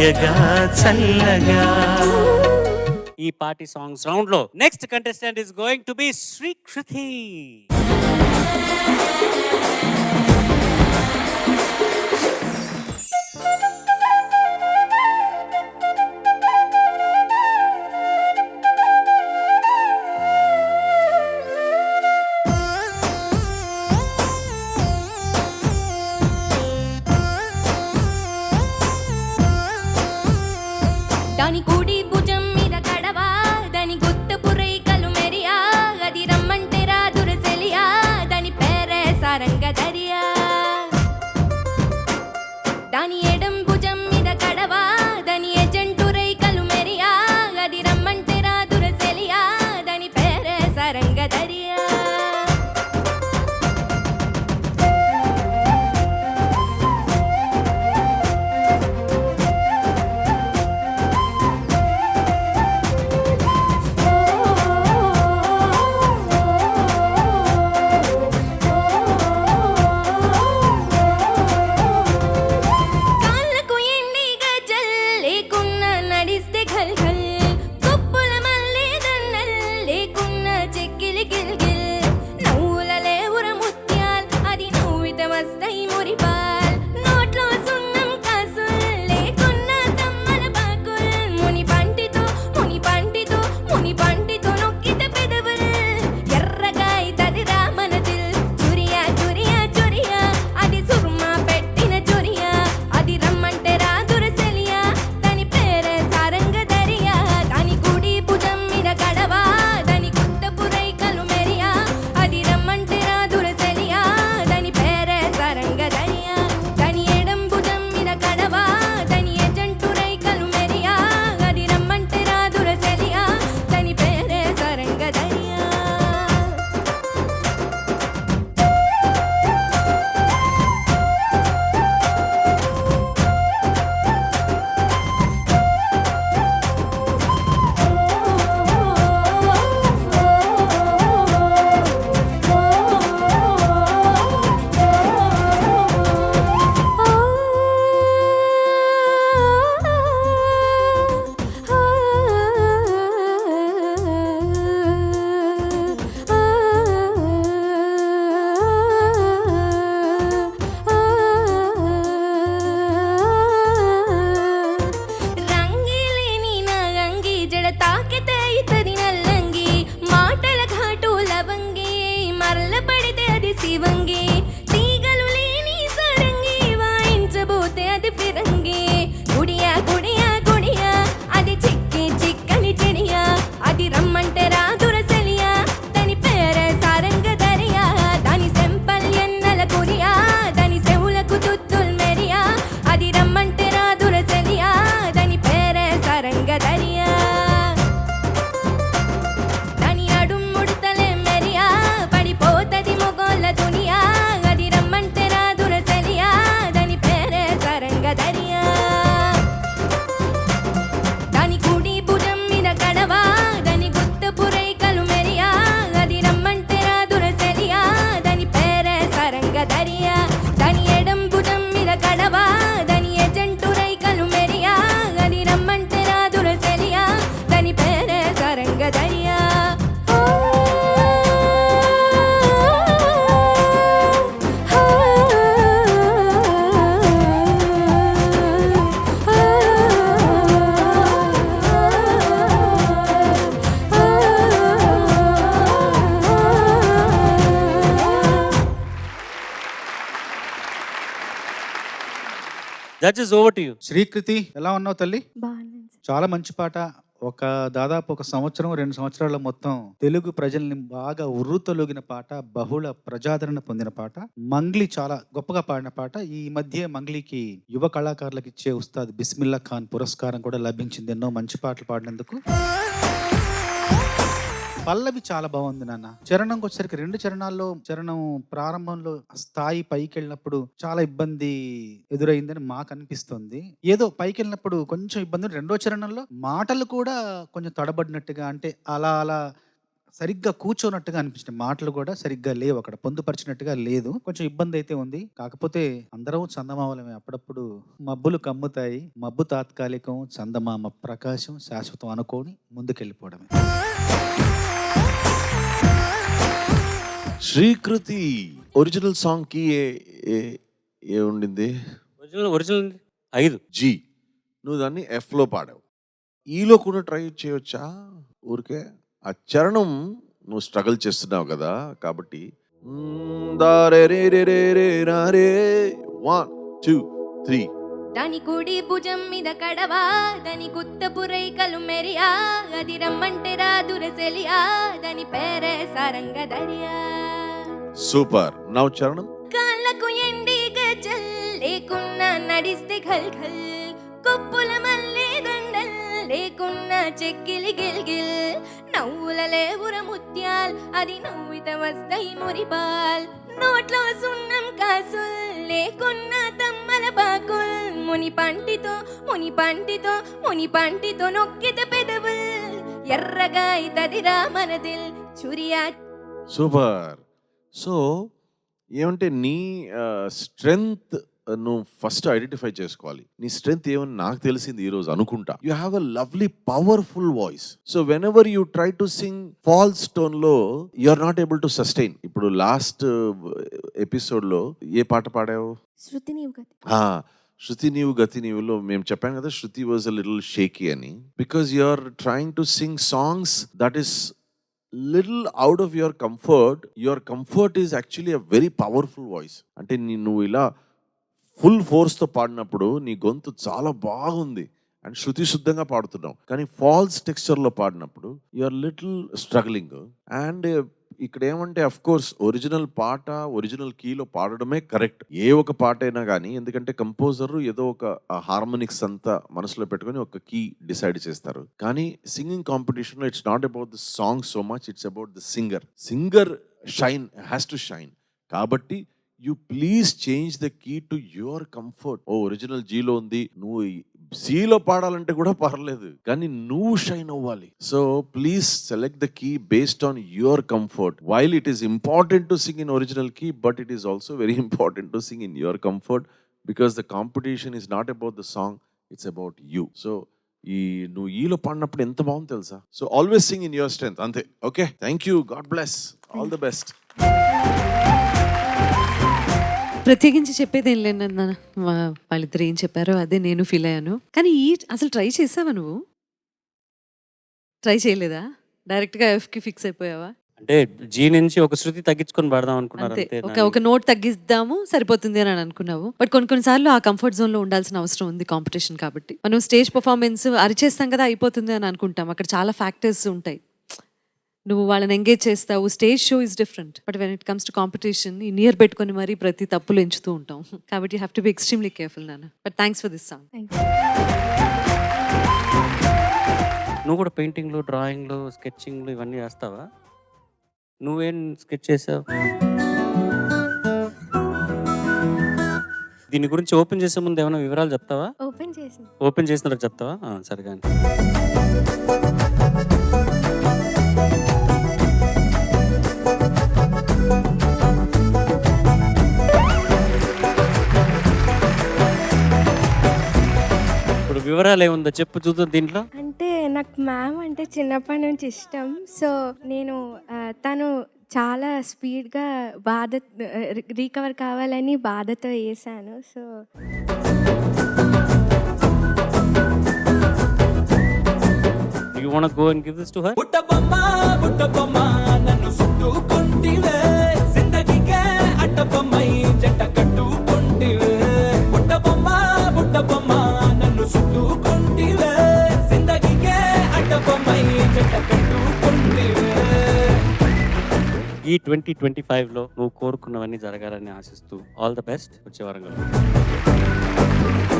హాయగా చల్లగా. ఈ party songs round లో next contestant is going to be Srikriti. దాని కుడి భుజం మీద కడవా, దాని గుత్తపు రేఖలు మెరియా, అది రమ్మంటే రాదుర సెలియా, దాని పేరే సారంగ దరియా. దాని ఎడం భుజం మీద కడవా, దాని ఎజెంటు రేఖలు మెరియా, అది రమ్మంటే రాదుర సెలియా, దాని పేరే Saranga Dariya. Judges over to you. Srikriti ఎలా ఉన్నావు తల్లి? బాగున్నాను సార్. చాలా మంచి పాట. దాదాపు 1 సంవత్సరం 2 సంవత్సరాల మొత్తం తెలుగు ప్రజల్ని బాగా ఉర్రూతలూగిన పాట, బహుళ ప్రజాదరణ పొందిన పాట. మంగ్లీ చాలా గొప్పగా పాడిన పాట. ఈ మధ్య మంగ్లీకి యువ కళాకారులకు ఇచ్చే ఉస్తాద్ బిస్మిల్లా ఖాన్ పురస్కారం కూడా లభించింది ఎన్నో మంచి పాటలు పాడినందుకు. పల్లవి చాలా బాగుంది నాన్న. చరణంకి వచ్చేసరికి 2 చరణాల్లో చరణం ప్రారంభంలో స్థాయి పైకి వెళ్ళినప్పుడు చాలా ఇబ్బంది ఎదురైందని మాకు అనిపిస్తుంది. ఏదో పైకి వెళ్ళినప్పుడు కొంచెం ఇబ్బంది, 2వ చరణంలో మాటలు కూడా కొంచెం తడబడినట్టుగా, అంటే అలా అలా సరిగ్గా కూర్చోనట్టుగా అనిపించింది. మాటలు కూడా సరిగ్గా లేవు, అక్కడ పొందుపరిచినట్టుగా లేదు. కొంచెం ఇబ్బంది అయితే ఉంది. కాకపోతే అందరం చందమామలమే. అప్పుడప్పుడు మబ్బులు కమ్ముతాయి, మబ్బు తాత్కాలికం, చందమామ ప్రకాశం శాశ్వతం అనుకోని ముందుకెళ్ళిపోవడమే. శ్రీకృతి ఒరిజినల్ సాంగ్ కి ఏ ఉండింది? Original 5 G. నువ్వు దాన్ని ఎఫ్ లో పాడావు. ఈలో కూడా ట్రై చేయొచ్చా? ఊరికే ఆ చరణం నువ్వు స్ట్రగుల్ చేస్తున్నావు కదా, కాబట్టి 1 2 3. దాని కుడి భుజం మీద కడవా, దాని గుత్తపు రైకలు మెరియా, అది రమ్మంటే రాదుర సెలియా, దాని పేరే సారంగ దరియా. సూపర్. నవ్వు చరణం. కాళ్ళకు ఎండి గజల్ లేకున్నా నడిస్తే ఖల్ ఖల్, కొప్పుల మల్లె దండల్ లేకున్నా చెక్కిలి గిల్గిల్, నవ్వుల లేవుర ముత్యాల్ అది నవ్విత వస్తాయి మురిపాల్, నోట్లో సున్నం కాసుల్ లేకున్నా తమ్మల బాకుల్, ముని పంటితో నొక్కిత పెదవుల్, ఎర్రగా ఇతదిరా మనదిల్ చురియా. సూపర్. సో ఏమంటే నీ స్ట్రెంగ్త్ నువ్వు ఫస్ట్ ఐడెంటిఫై చేసుకోవాలి. నీ స్ట్రెంగ్త్ ఏమని నాకు తెలిసింది ఈరోజు అనుకుంటా. You have a lovely powerful voice. So whenever you try to sing false tone లో you are not able to sustain. ఇప్పుడు లాస్ట్ ఎపిసోడ్ లో ఏ పాట పాడావు? శృతి నీవు గతి నీవులో మేము చెప్పాను కదా, Shruti was a little shaky అని. Because you are trying to sing songs that is little out of your comfort is actually a very powerful voice. అంటే నువ్వు ఇలా ఫుల్ ఫోర్స్తో పాడినప్పుడు నీ గొంతు చాలా బాగుంది అండ్ శృతి శుద్ధంగా పాడుతున్నావు. కానీ ఫాల్స్ టెక్స్చర్లో పాడినప్పుడు you are little struggling. And ఇక్కడ ఏమంటే అఫ్ కోర్స్ ఒరిజినల్ పాట ఒరిజినల్ కీలో పాడడమే కరెక్ట్, ఏ ఒక పాట అయినా కానీ. ఎందుకంటే కంపోజర్ ఏదో ఒక హార్మోనిక్స్ అంతా మనసులో పెట్టుకొని ఒక కీ డిసైడ్ చేస్తారు. కానీ సింగింగ్ కాంపిటీషన్లో it's not about the song so much, it's about the singer shine has to shine. కాబట్టి you please change the key to your comfort. ఓ ఒరిజినల్ జీలో ఉంది, నువ్వు సీలో పాడాలంటే కూడా పర్లేదు, కానీ నువ్వు షైన్ అవ్వాలి. So please select the key based on your comfort. While it is important to sing in original key, but it is also very important to sing in your comfort, because the competition is not about the song, it's about you. So నువ్వు ఈలో పాడినప్పుడు ఎంత బాగుంది తెలుసా. So always sing in your strength. అంతే. Okay, thank you, God bless, all the best. ప్రత్యేకించి చెప్పేది ఏం లేదు నాన్న, వాళ్ళిద్దరు ఏం చెప్పారో అదే నేను ఫీల్ అయ్యాను. కానీ అసలు ట్రై చేసావా నువ్వు? ట్రై చేయలేదా? డైరెక్ట్గా ఎఫ్కి ఫిక్స్ అయిపోయావా? అంటే జీ నుంచి ఒక శృతి తగ్గించుకొని పాడదాం అనుకున్నారు అంతే, అంతే. ఒక నోట్ తగ్గిద్దాము సరిపోతుంది అని అనుకున్నావు. బట్ కొన్నిసార్లు ఆ కంఫర్ట్ జోన్లో ఉండాల్సిన అవసరం ఉంది కాంపిటీషన్ కాబట్టి. మనం స్టేజ్ పర్ఫార్మెన్స్ అరిచేస్తాం కదా, అయిపోతుంది అని అనుకుంటాం. అక్కడ చాలా ఫ్యాక్టర్స్ ఉంటాయి. నువ్వు వాళ్ళని ఎంగేజ్ చేస్తావు, stage show is different. But when it comes to competition ఈ నియర్ పెట్టుకొని మరీ ప్రతి తప్పులు ఎంచుతూ ఉంటాం. కాబట్టి you have to be extremely careful నాన్న. But thanks for this song. నువ్వు కూడా పెయింటింగ్లు, డ్రాయింగ్లు, స్కెచింగ్లు ఇవన్నీ చేస్తావా? నువ్వేం స్కెచ్ చేసావు? దీని గురించి ఓపెన్ చేసే ముందు ఏమైనా వివరాలు చెప్తావా? ఓపెన్ చేసిన చెప్తావా? సరే కానీ వివరాలు ఏముందో చెప్పు చూద్దాం దీంట్లో. అంటే నాకు మ్యామ్ అంటే చిన్నప్పటి నుంచి ఇష్టం. సో నేను తను చాలా స్పీడ్గా రికవర్ కావాలని బాధతో వేసాను. So you want to go and give this to her? బుట్టబొమ్మ నన్ను చుట్టుకుంటివే, జిందగీకే అట్టబొమ్మై జంట కట్టుకుంటివే. బుట్టబొమ్మ నన్ను చుట్టుకుంటివే, జిందగీకే అట్టబొమ్మై జంట కట్టుకుంటివే. ఈ 2025లో నువ్వు కోరుకున్నవన్నీ జరగాలని ఆశిస్తూ ఆల్ ద బెస్ట్. వచ్చే వారం